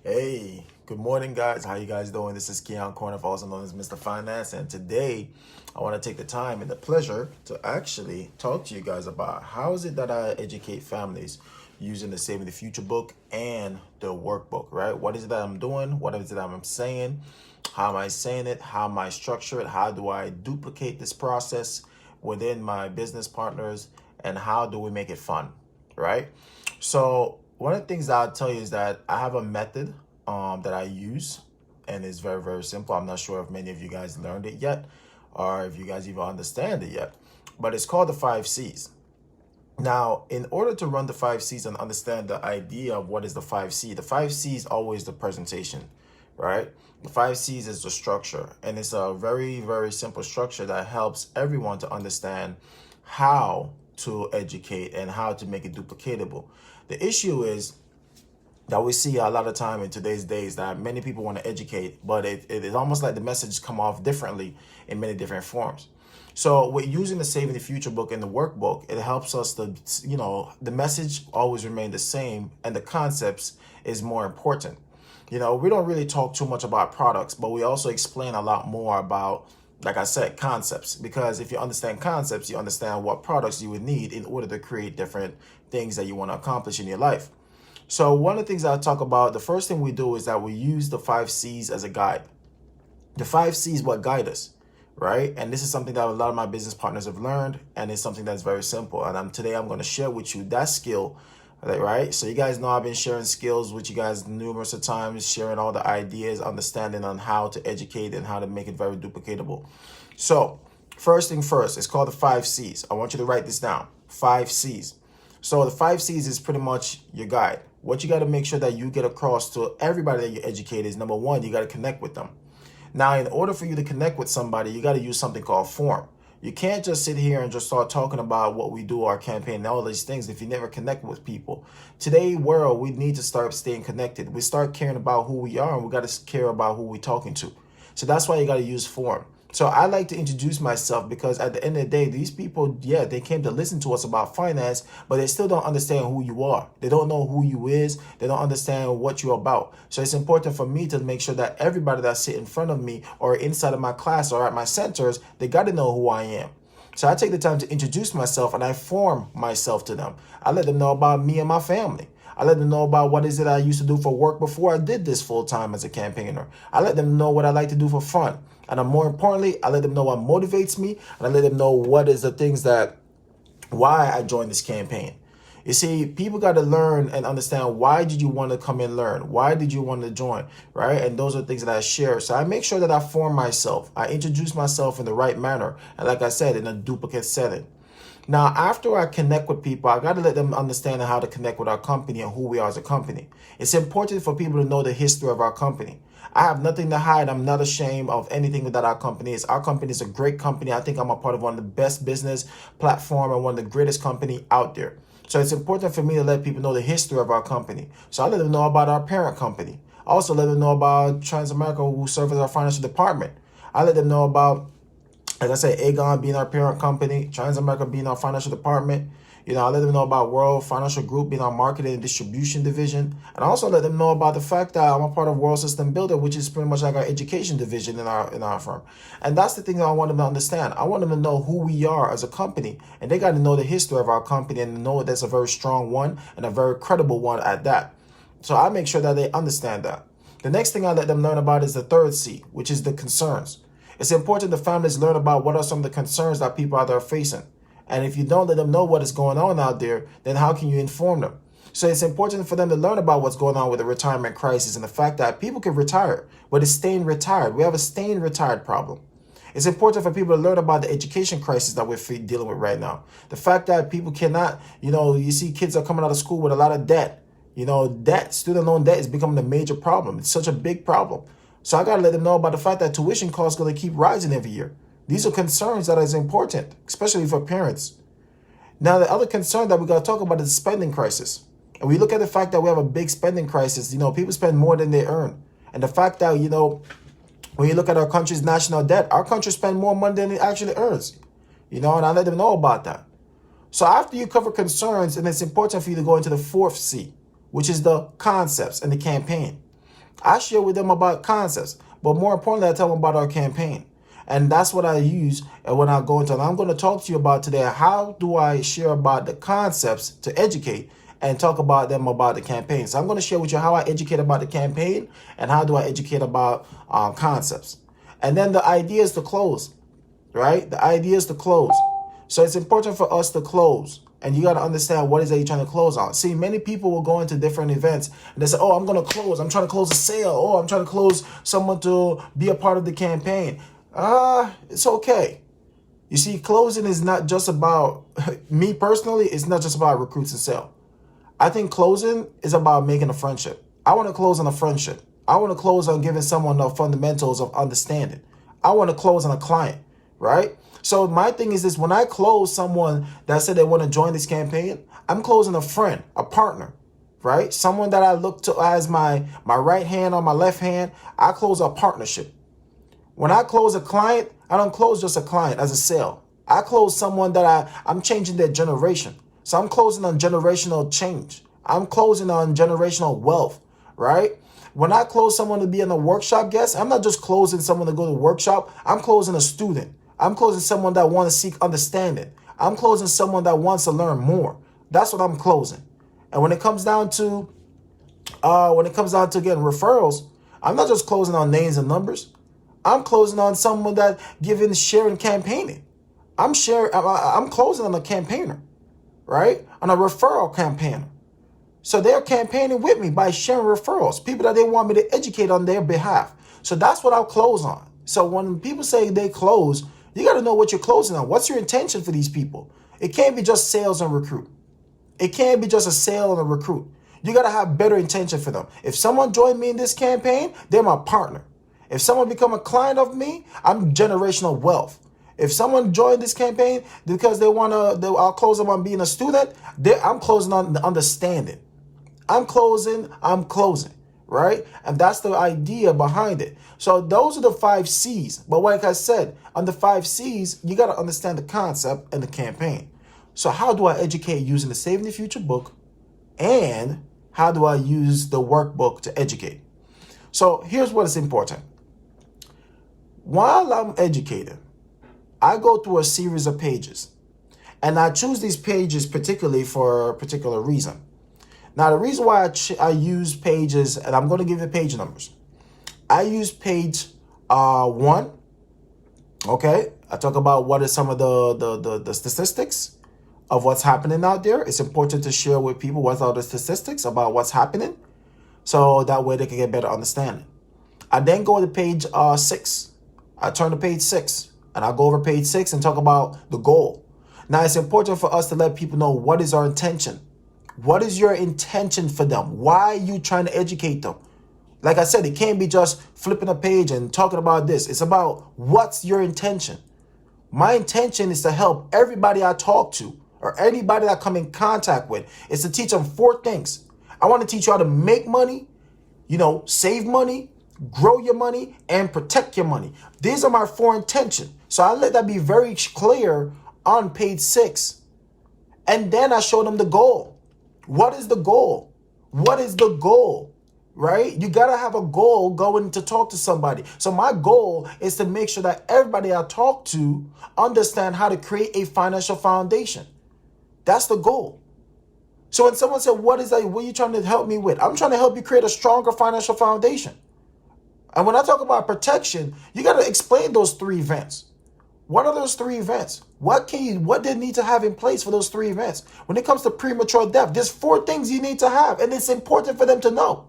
Hey, good morning, guys. How you guys doing? This is Keon Corniff, also known as Mr. Finance, and today I want to take the time and the pleasure to actually talk to you guys about how is it that I educate families using the Saving the Future book and the workbook, right? What is it that I'm doing? What is it that I'm saying? How am I saying it? How am I structure it? How do I duplicate this process within my business partners? And how do we make it fun, right? So one of the things that I'll tell you is that I have a method that I use, and it's very, very simple. I'm not sure if many of you guys learned it yet or if you guys even understand it yet, but it's called the 5 C's. Now, in order to run the 5 C's and understand the idea of what is the 5 C, the 5 C is always the presentation, right? The 5 C's is the structure, and it's a very, very simple structure that helps everyone to understand how to educate and how to make it duplicatable. The issue is that we see a lot of time in today's days that many people want to educate, but it is almost like the message come off differently in many different forms. So with using the Saving the Future book and the workbook, it helps us to, the message always remain the same and the concepts is more important. We don't really talk too much about products, but we also explain a lot more about, like I said, concepts. Because if you understand concepts, you understand what products you would need in order to create different things that you want to accomplish in your life. So one of the things I talk about, the first thing we do is that we use the 5 C's as a guide. The 5 C's what guide us, right? And this is something that a lot of my business partners have learned, and it's something that's very simple. And today I'm going to share with you that skill, right? So you guys know I've been sharing skills with you guys numerous of times, sharing all the ideas, understanding on how to educate and how to make it very duplicatable. So first thing first, it's called the 5 C's. I want you to write this down, 5 C's. So the 5 C's is pretty much your guide. What you got to make sure that you get across to everybody that you educate is, number one, you got to connect with them. Now, in order for you to connect with somebody, you got to use something called form. You can't just sit here and just start talking about what we do, our campaign, and all these things if you never connect with people. Today world, we need to start staying connected. We start caring about who we are, and we got to care about who we're talking to. So that's why you got to use form. So I like to introduce myself because at the end of the day, these people, yeah, they came to listen to us about finance, but they still don't understand who you are. They don't know who you is. They don't understand what you're about. So it's important for me to make sure that everybody that sit in front of me or inside of my class or at my centers, they got to know who I am. So I take the time to introduce myself and I form myself to them. I let them know about me and my family. I let them know about what is it I used to do for work before I did this full time as a campaigner. I let them know what I like to do for fun. And more importantly, I let them know what motivates me. And I let them know what is the things that, why I joined this campaign. You see, people got to learn and understand, why did you want to come and learn? Why did you want to join, right? And those are things that I share. So I make sure that I form myself. I introduce myself in the right manner. And like I said, in a duplicate setting. Now, after I connect with people, I got to let them understand how to connect with our company and who we are as a company. It's important for people to know the history of our company. I have nothing to hide. I'm not ashamed of anything that our company is. Our company is a great company. I think I'm a part of one of the best business platform and one of the greatest company out there. So it's important for me to let people know the history of our company. So I let them know about our parent company. I also let them know about Transamerica, who serves as our financial department. I let them know about, as I said, Aegon being our parent company, Transamerica being our financial department. I let them know about World Financial Group being our marketing and distribution division. And I also let them know about the fact that I'm a part of World System Builder, which is pretty much like our education division in our firm. And that's the thing that I want them to understand. I want them to know who we are as a company. And they got to know the history of our company and know that's a very strong one and a very credible one at that. So I make sure that they understand that. The next thing I let them learn about is the third C, which is the concerns. It's important the families learn about what are some of the concerns that people out there are facing. And if you don't let them know what is going on out there, then how can you inform them? So it's important for them to learn about what's going on with the retirement crisis and the fact that people can retire, but it's staying retired. We have a staying retired problem. It's important for people to learn about the education crisis that we're dealing with right now. The fact that people cannot, you see kids are coming out of school with a lot of debt. Student loan debt is becoming a major problem. It's such a big problem. So I got to let them know about the fact that tuition costs are going to keep rising every year. These are concerns that is important, especially for parents. Now, the other concern that we got to talk about is the spending crisis. And we look at the fact that we have a big spending crisis. People spend more than they earn. And the fact that, when you look at our country's national debt, our country spends more money than it actually earns. And I let them know about that. So after you cover concerns, and it's important for you to go into the fourth C, which is the concepts and the campaign. I share with them about concepts, but more importantly, I tell them about our campaign. And that's what I use when I go into it. I'm going to talk to you about today, how do I share about the concepts to educate and talk about them about the campaign. So I'm going to share with you how I educate about the campaign and how do I educate about concepts. And then the idea is to close, right? The idea is to close. So it's important for us to close. And you got to understand what is that you're trying to close on. See, many people will go into different events and they say, oh, I'm going to close. I'm trying to close a sale. Oh, I'm trying to close someone to be a part of the campaign. It's okay. You see, closing is not just about, me personally, it's not just about recruits and sale. I think closing is about making a friendship. I want to close on a friendship. I want to close on giving someone the fundamentals of understanding. I want to close on a client, right? So my thing is this, when I close someone that said they want to join this campaign, I'm closing a friend, a partner, right? Someone that I look to as my right hand or my left hand. I close a partnership. When I close a client, I don't close just a client as a sale. I close someone that I'm changing their generation. So I'm closing on generational change. I'm closing on generational wealth, right? When I close someone to be in a workshop guest, I'm not just closing someone to go to the workshop. I'm closing a student. I'm closing someone that wants to seek understanding. I'm closing someone that wants to learn more. That's what I'm closing. And when it comes down to again referrals, I'm not just closing on names and numbers. I'm closing on someone that giving sharing campaigning. I'm closing on a campaigner, right? On a referral campaigner. So they're campaigning with me by sharing referrals, people that they want me to educate on their behalf. So that's what I'll close on. So when people say they close, you got to know what you're closing on. What's your intention for these people? It can't be just sales and recruit. It can't be just a sale and a recruit. You got to have better intention for them. If someone joined me in this campaign, they're my partner. If someone become a client of me, I'm generational wealth. If someone joined this campaign because I'll close them on being a student, I'm closing on the understanding. I'm closing, right? And that's the idea behind it. So those are the 5 C's. But like I said, on the 5 C's, you got to understand the concept and the campaign. So how do I educate using the Saving the Future book? And how do I use the workbook to educate? So here's what is important. While I'm educating, I go through a series of pages. And I choose these pages particularly for a particular reason. Now, the reason why I use pages, and I'm going to give you page numbers. I use page 1. Okay. I talk about what is some of the statistics of what's happening out there. It's important to share with people what are the statistics about what's happening. So that way they can get better understanding. I then go to page 6. I turn to page 6 and I go over page 6 and talk about the goal. Now, it's important for us to let people know what is our intention. What is your intention for them? Why are you trying to educate them? Like I said, it can't be just flipping a page and talking about this. It's about what's your intention. My intention is to help everybody I talk to or anybody that I come in contact with. Is to teach them 4 things. I want to teach you how to make money, save money, grow your money, and protect your money. These are my 4 intentions. So I let that be very clear on page 6. And then I show them the goal. What is the goal? What is the goal? Right? You got to have a goal going to talk to somebody. So my goal is to make sure that everybody I talk to understand how to create a financial foundation. That's the goal. So when someone said, what are you trying to help me with? I'm trying to help you create a stronger financial foundation. And when I talk about protection, you got to explain those 3 events. What are those 3 events? What they need to have in place for those 3 events? When it comes to premature death, there's 4 things you need to have, and it's important for them to know.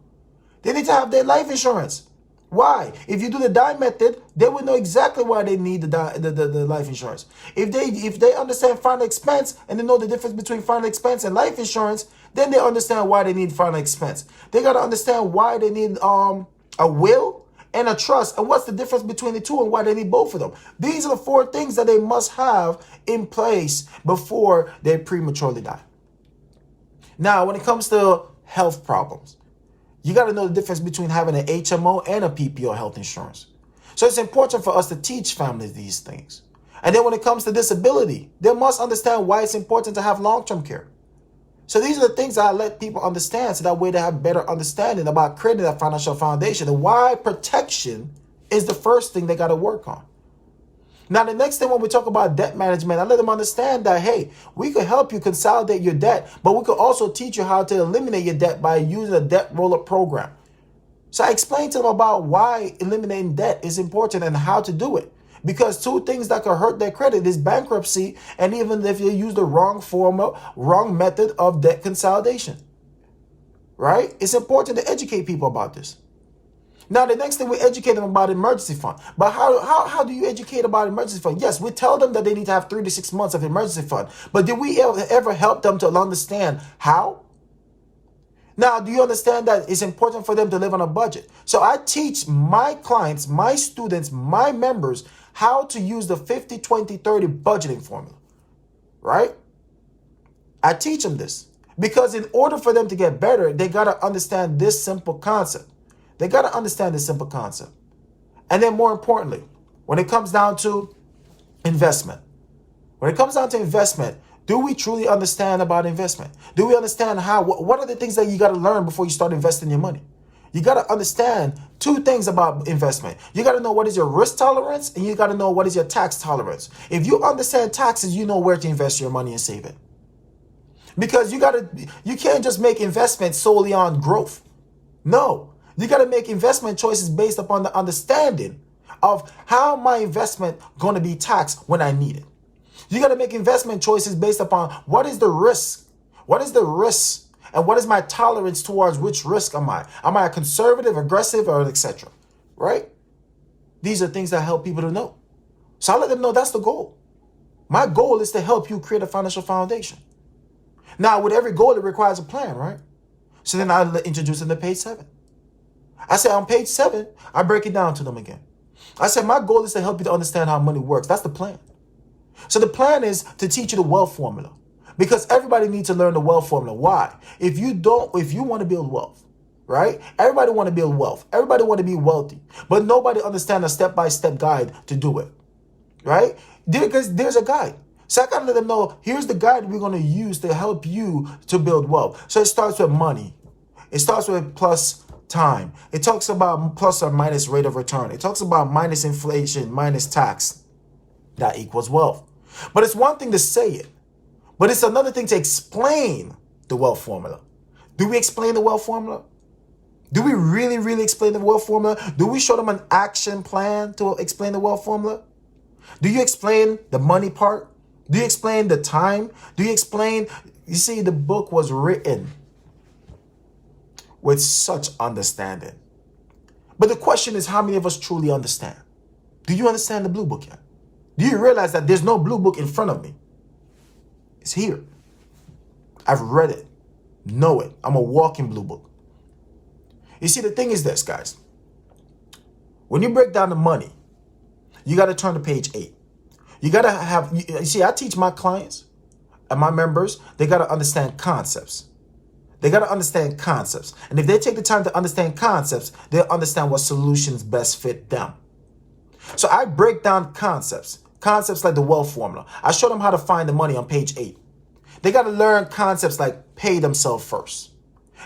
They need to have their life insurance. Why? If you do the die method, they will know exactly why they need the life insurance. If they understand final expense and they know the difference between final expense and life insurance, then they understand why they need final expense. They got to understand why they need a will and a trust, and what's the difference between the 2 and why they need both of them. These are the 4 things that they must have in place before they prematurely die. Now, when it comes to health problems, you got to know the difference between having an HMO and a PPO health insurance. So it's important for us to teach families these things. And then when it comes to disability, they must understand why it's important to have long-term care. So these are the things that I let people understand so that way they have better understanding about creating that financial foundation and why protection is the first thing they got to work on. Now, the next thing when we talk about debt management, I let them understand that, hey, we could help you consolidate your debt, but we could also teach you how to eliminate your debt by using a debt roll-up program. So I explained to them about why eliminating debt is important and how to do it. Because two things that could hurt their credit is bankruptcy and even if you use the wrong method of debt consolidation. Right? It's important to educate people about this. Now, the next thing we educate them about emergency fund. But how do you educate about emergency fund? Yes, we tell them that they need to have 3 to 6 months of emergency fund. But did we ever help them to understand how? Now, do you understand that it's important for them to live on a budget? So I teach my clients, my students, my members how to use the 50-20-30 budgeting formula, right? I teach them this because in order for them to get better, they got to understand this simple concept. They got to understand this simple concept. And then more importantly, when it comes down to investment, do we truly understand about investment? Do we understand what are the things that you got to learn before you start investing your money? You got to understand 2 things about investment. You got to know what is your risk tolerance and you got to know what is your tax tolerance. If you understand taxes, you know where to invest your money and save it. Because you can't just make investments solely on growth. No, you got to make investment choices based upon the understanding of how my investment going to be taxed when I need it. You got to make investment choices based upon what is the risk? What is the risk? And what is my tolerance towards which risk am I? Am I a conservative, aggressive, or etc.? Right? These are things that help people to know. So I let them know that's the goal. My goal is to help you create a financial foundation. Now, with every goal, it requires a plan, right? So then I introduce them to page 7. I said on page 7, I break it down to them again. I said my goal is to help you to understand how money works. That's the plan. So the plan is to teach you the wealth formula. Because everybody needs to learn the wealth formula. Why? If you want to build wealth, right? Everybody want to build wealth. Everybody want to be wealthy. But nobody understands a step-by-step guide to do it, right? Because there's a guide. So I got to let them know, here's the guide we're going to use to help you to build wealth. So it starts with money. It starts with plus time. It talks about plus or minus rate of return. It talks about minus inflation, minus tax. That equals wealth. But it's one thing to say it. But it's another thing to explain the wealth formula. Do we explain the wealth formula? Do we really, really explain the wealth formula? Do we show them an action plan to explain the wealth formula? Do you explain the money part? Do you explain the time? You see, the book was written with such understanding. But the question is, how many of us truly understand? Do you understand the blue book yet? Do you realize that there's no blue book in front of me? It's here. I've read it. Know it. I'm a walking blue book. You see, the thing is this, guys. When you break down the money, you got to turn to page 8. You got to have, you see, I teach my clients and my members, they got to understand concepts. They got to understand concepts. And if they take the time to understand concepts, they'll understand what solutions best fit them. So I break down concepts like the wealth formula. I show them how to find the money on page 8. They got to learn concepts like pay themselves first.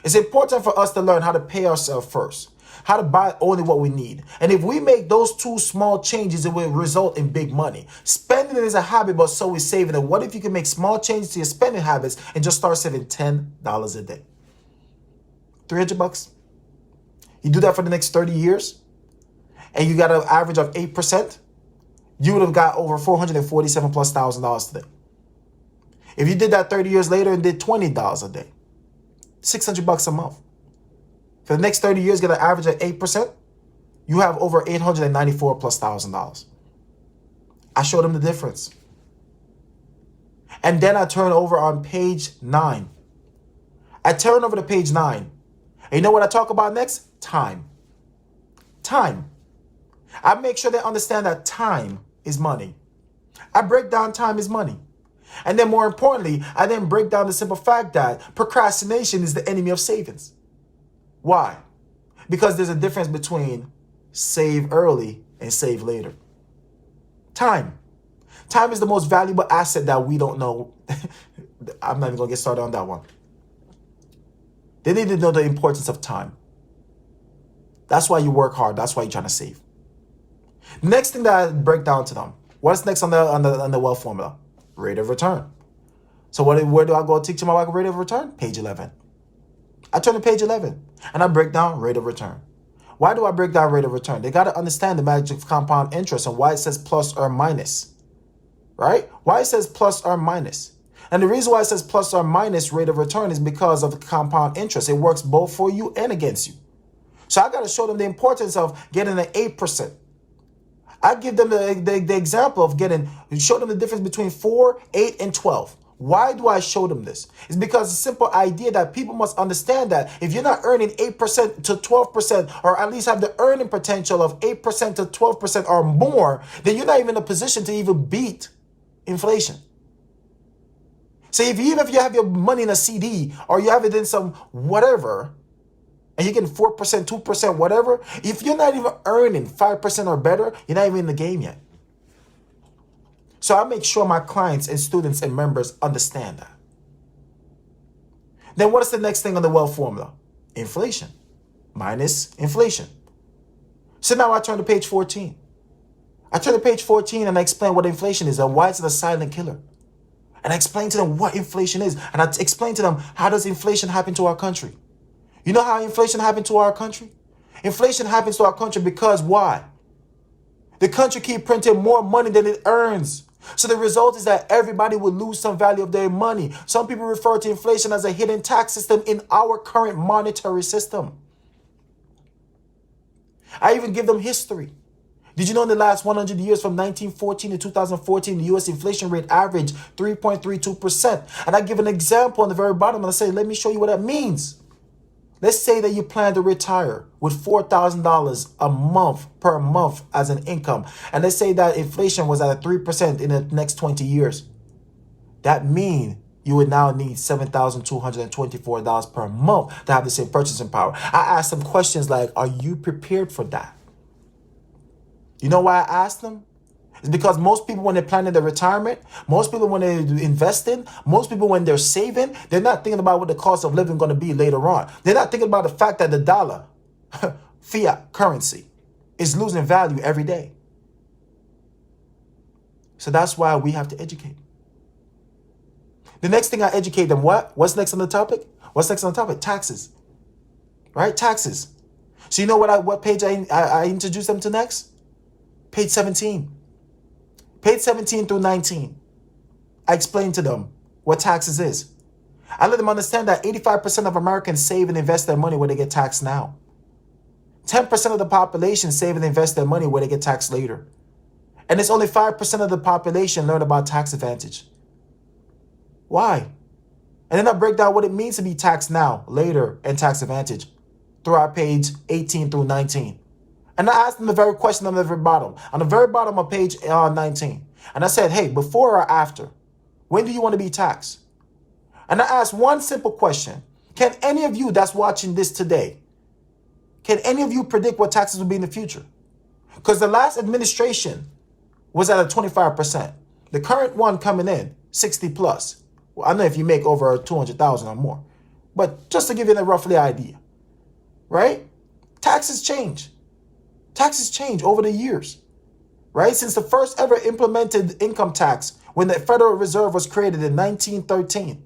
It's important for us to learn how to pay ourselves first, how to buy only what we need. And if we make those 2 small changes, it will result in big money. Spending is a habit, but so is saving. And what if you can make small changes to your spending habits and just start saving $10 a day? $300. You do that for the next 30 years, and you got an average of 8%, you would have got over $447,000+ today. If you did that 30 years later and did $20 a day, $600 a month. For the next 30 years, get an average of 8%, you have over $894,000+. I showed them the difference. And then I turn over on page 9. I turn over to page 9. And you know what I talk about next? Time. Time. I make sure they understand that time is money. I break down time is money. And then more importantly, I then break down the simple fact that procrastination is the enemy of savings. Why? Because there's a difference between save early and save later. Time. Time is the most valuable asset that we don't know. I'm not even going to get started on that one. They need to know the importance of time. That's why you work hard. That's why you're trying to save. Next thing that I break down to them. What's next on the wealth formula? Rate of return. So where do I go teach them about rate of return? Page 11. I turn to page 11 and I break down rate of return. Why do I break down rate of return? They got to understand the magic of compound interest and why it says plus or minus, right? Why it says plus or minus. And the reason why it says plus or minus rate of return is because of the compound interest. It works both for you and against you. So I got to show them the importance of getting an 8%. I give them the example of show them the difference between 4, 8, and 12. Why do I show them this? It's because the simple idea that people must understand that if you're not earning 8% to 12%, or at least have the earning potential of 8% to 12% or more, then you're not even in a position to even beat inflation. So even if you have your money in a CD or you have it in some whatever, and you're getting 4%, 2%, whatever, if you're not even earning 5% or better, you're not even in the game yet. So I make sure my clients and students and members understand that. Then what is the next thing on the wealth formula? Inflation minus inflation. So now I turn to page 14. I turn to page 14 and I explain what inflation is and why it's a silent killer. And I explain to them what inflation is. And I explain to them, how does inflation happen to our country? You know how inflation happened to our country? Inflation happens to our country because why? The country keep printing more money than it earns. So the result is that everybody will lose some value of their money. Some people refer to inflation as a hidden tax system in our current monetary system. I even give them history. Did you know in the last 100 years from 1914 to 2014, the U.S. inflation rate averaged 3.32%? And I give an example on the very bottom and I say, let me show you what that means. Let's say that you plan to retire with $4,000 a month per month as an income. And let's say that inflation was at 3% in the next 20 years. That means you would now need $7,224 per month to have the same purchasing power. I asked them questions like, are you prepared for that? You know why I asked them? It's because most people, when they're planning their retirement, most people, when they're investing, most people, when they're saving, they're not thinking about what the cost of living is going to be later on. They're not thinking about the fact that the dollar, fiat currency, is losing value every day. So that's why we have to educate. The next thing I educate them, what's next on the topic? What's next on the topic? Taxes. Right? Taxes. So you know what page I introduce them to next? Page 17. Page 17 through 19. I explain to them what taxes is. I let them understand that 85% of Americans save and invest their money where they get taxed now. 10% of the population save and invest their money where they get taxed later. And it's only 5% of the population learn about tax advantage. Why? And then I break down what it means to be taxed now, later, and tax advantage throughout page 18 through 19. And I asked them the very question on the very bottom of page 19. And I said, hey, before or after, when do you want to be taxed? And I asked one simple question. Can any of you that's watching this today, can any of you predict what taxes will be in the future? Because the last administration was at a 25%. The current one coming in, 60 plus. Well, I know if you make over 200,000 or more. But just to give you a roughly idea, right? Taxes change. Taxes change over the years, right? Since the first ever implemented income tax when the Federal Reserve was created in 1913,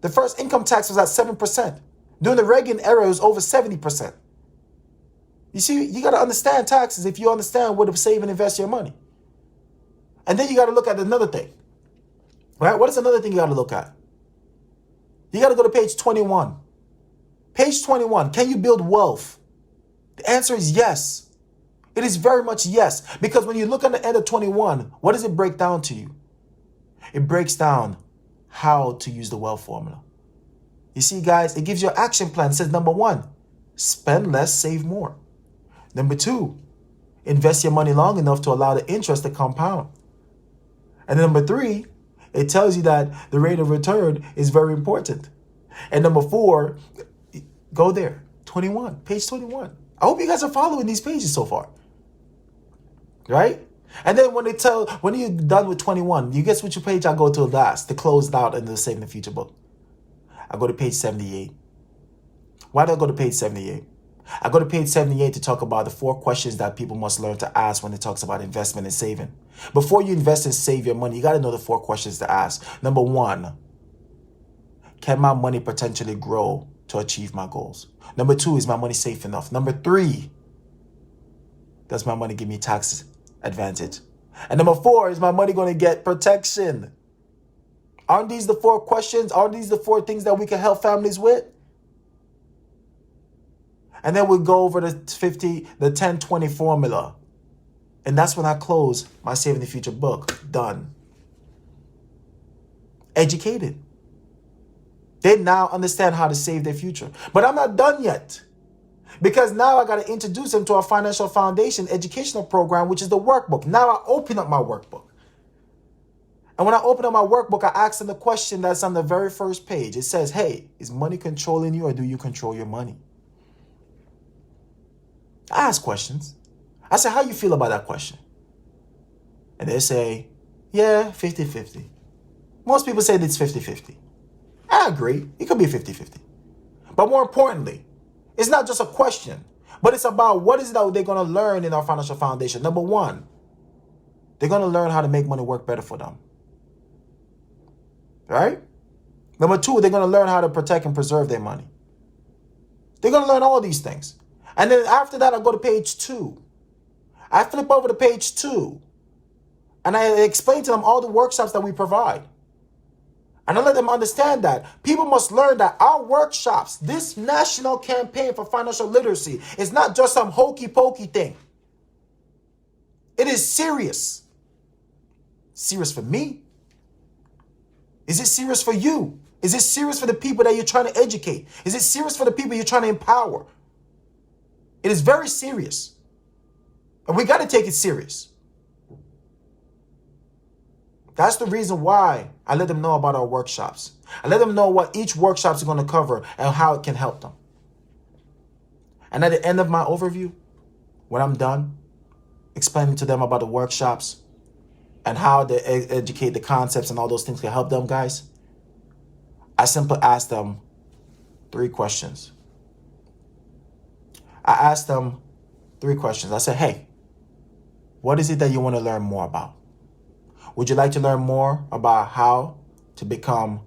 the first income tax was at 7%. During the Reagan era, it was over 70%. You see, you got to understand taxes if you understand where to save and invest your money. And then you got to look at another thing, right? What is another thing you got to look at? You got to go to page 21. Page 21, can you build wealth? The answer is yes. It is very much yes. Because when you look at the end of 21, what does it break down to you? It breaks down how to use the wealth formula. You see, guys, it gives you an action plan. It says, number 1, spend less, save more. Number 2, invest your money long enough to allow the interest to compound. And then number 3, it tells you that the rate of return is very important. And number 4, go there, 21, page 21. I hope you guys are following these pages so far. Right? And then when you're done with 21, you guess which page I go to last, to close out in the Saving the Future book. I go to page 78. Why do I go to page 78? I go to page 78 to talk about the 4 questions that people must learn to ask when it talks about investment and saving. Before you invest and save your money, you got to know the 4 questions to ask. Number 1, can my money potentially grow to achieve my goals? Number 2, is my money safe enough? Number 3, does my money give me tax advantage? And number 4, is my money going to get protection? Aren't these the 4 questions? Aren't these the 4 things that we can help families with? And then we'll go over the 10-20 formula. And that's when I close my Saving the Future book. Done. Educated. They now understand how to save their future. But I'm not done yet. Because now I got to introduce them to our financial foundation educational program, which is the workbook. Now I open up my workbook. And when I open up my workbook, I ask them the question that's on the very first page. It says, hey, is money controlling you or do you control your money? I ask questions. I say, how you feel about that question? And they say, yeah, 50-50. Most people say it's 50-50. I agree. It could be 50-50. But more importantly, it's not just a question, but it's about what is it that they're going to learn in our financial foundation. Number 1, they're going to learn how to make money work better for them. Right? Number 2, they're going to learn how to protect and preserve their money. They're going to learn all these things. And then after that, I go to page 2. I flip over to page 2. And I explain to them all the workshops that we provide. And I let them understand that people must learn that our workshops, this national campaign for financial literacy, is not just some hokey pokey thing. It is serious. Serious for me. Is it serious for you? Is it serious for the people that you're trying to educate? Is it serious for the people you're trying to empower? It is very serious. And we got to take it serious. That's the reason why I let them know about our workshops. I let them know what each workshop is going to cover and how it can help them. And at the end of my overview, when I'm done explaining to them about the workshops and how to educate the concepts and all those things can help them, guys, I simply ask them 3 questions. I asked them 3 questions. I said, hey, what is it that you want to learn more about? Would you like to learn more about how to become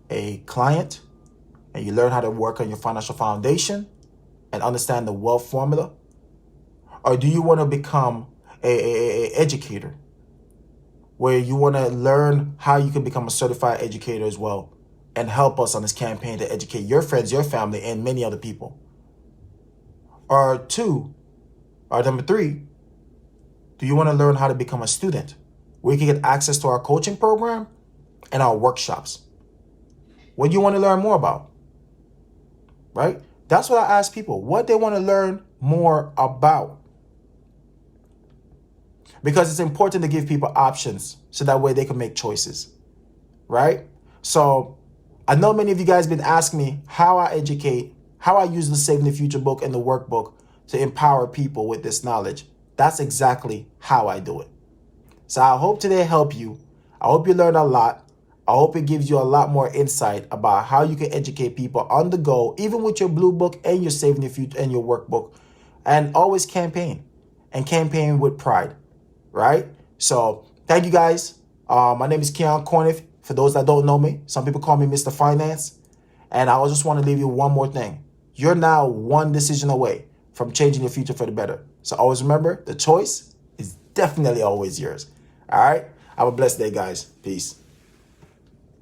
a client and you learn how to work on your financial foundation and understand the wealth formula? Or do you want to become a educator where you want to learn how you can become a certified educator as well and help us on this campaign to educate your friends, your family, and many other people? Or number 3, do you want to learn how to become a student where you can get access to our coaching program and our workshops? What do you want to learn more about? Right? That's what I ask people, what they want to learn more about. Because it's important to give people options so that way they can make choices. Right? So I know many of you guys have been asking me how I educate, how I use the Saving the Future book and the workbook to empower people with this knowledge. That's exactly how I do it. So I hope today helped you. I hope you learned a lot. I hope it gives you a lot more insight about how you can educate people on the go, even with your blue book and your Saving the Future and your workbook. And always campaign and campaign with pride, right? So thank you guys. My name is Keon Corniff. For those that don't know me, some people call me Mr. Finance. And I just want to leave you one more thing. You're now one decision away from changing your future for the better. So always remember, the choice is definitely always yours. All right? Have a blessed day, guys. Peace.